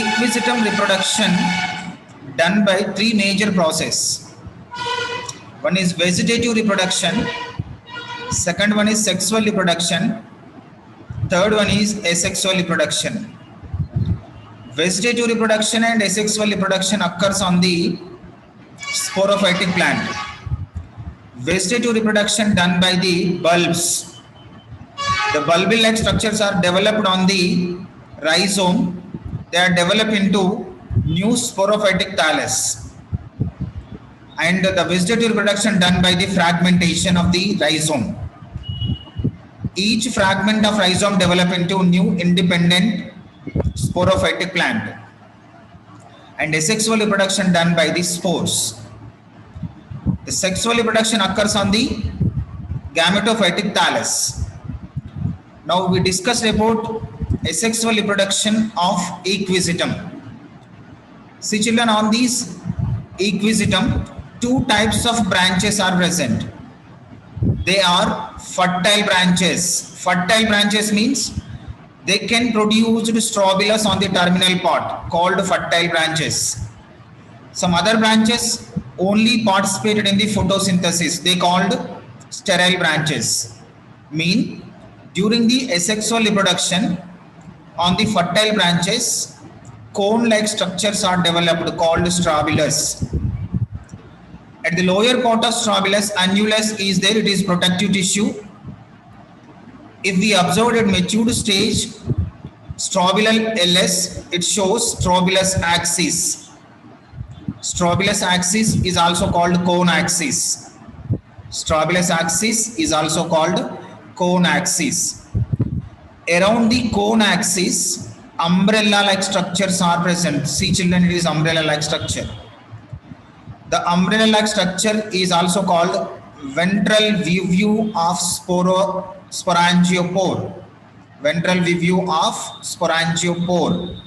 equisetum reproduction done by three major process. One is vegetative reproduction, second one is sexual reproduction, third one is asexual reproduction. Vegetative reproduction and asexual reproduction occurs on the sporophytic plant. Vegetative reproduction done by the bulbs. The bulbil-like structures are developed on the rhizome. They are developed into new sporophytic thallus. And the vegetative reproduction done by the fragmentation of the rhizome. Each fragment of rhizome develop into new independent sporophytic plant. And asexual reproduction done by the spores. The sexual reproduction occurs on the gametophytic thallus. Now we discussed about asexual reproduction of equisetum. See children, on these equisetum, two types of branches are present. They are fertile branches. Fertile branches means they can produce strobilus on the terminal part, called fertile branches. Some other branches only participated in the photosynthesis. They called sterile branches. Mean during the asexual reproduction on the fertile branches, cone-like structures are developed called strobilus. At the lower part of strobilus, annulus is there. It is protective tissue. If we observe at matured stage, strobilal LS, it shows strobilus axis. Strobilus axis is also called cone axis. Strobilus axis is also called cone axis. Around the cone axis, umbrella-like structures are present. See children, it is umbrella-like structure. The umbrella-like structure is also called ventral view of sporangiopore. Ventral view of sporangiopore.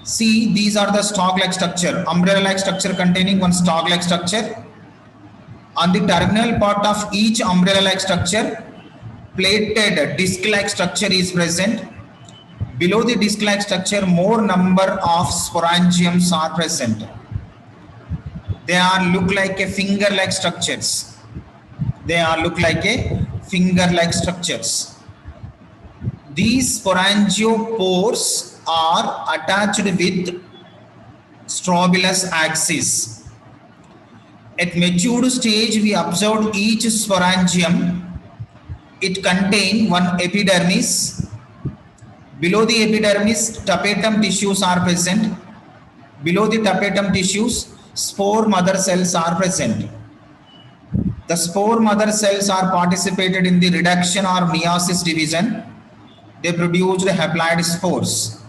See, these are the stalk-like structure. Umbrella-like structure containing one stalk-like structure. On the terminal part of each umbrella-like structure, plated disc-like structure is present. Below the disc-like structure, more number of sporangiums are present. They are look like a finger-like structures. They are look like a finger-like structures. These sporangiopores are attached with strobilus axis. At matured stage, we observed each sporangium. It contains one epidermis. Below the epidermis, tapetum tissues are present. Below the tapetum tissues, spore mother cells are present. The spore mother cells are participated in the reduction or meiosis division. They produced haploid spores.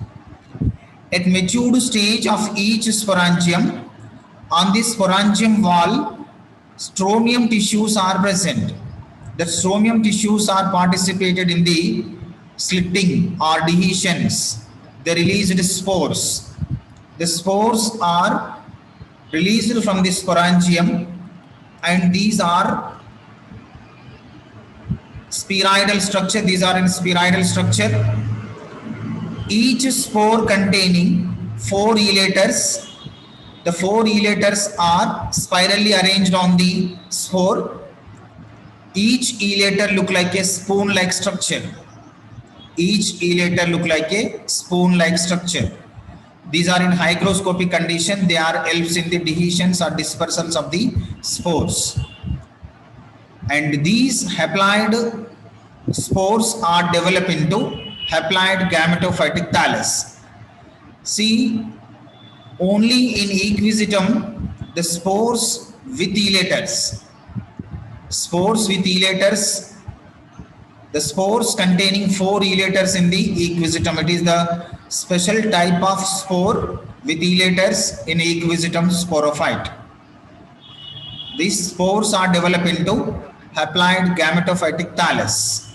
At matured stage of each sporangium, on the sporangium wall, stromium tissues are present. The stromium tissues are participated in the slitting or dehiscence. They released spores. The spores are released from the sporangium, and these are spheroidal structure. These are in spheroidal structure. Each spore containing 4 elaters. The 4 elaters are spirally arranged on the spore. Each elater look like a spoon-like structure. Each elater look like a spoon-like structure. These are in hygroscopic condition. They are helps in the dehiscence or dispersals of the spores. And these haploid spores are developed into haploid gametophytic thallus. See, only in equisetum, the spores with elaters. Spores with elaters. The spores containing 4 elaters in the equisetum. It is the special type of spore with elaters in equisetum sporophyte. These spores are developed into haploid gametophytic thallus.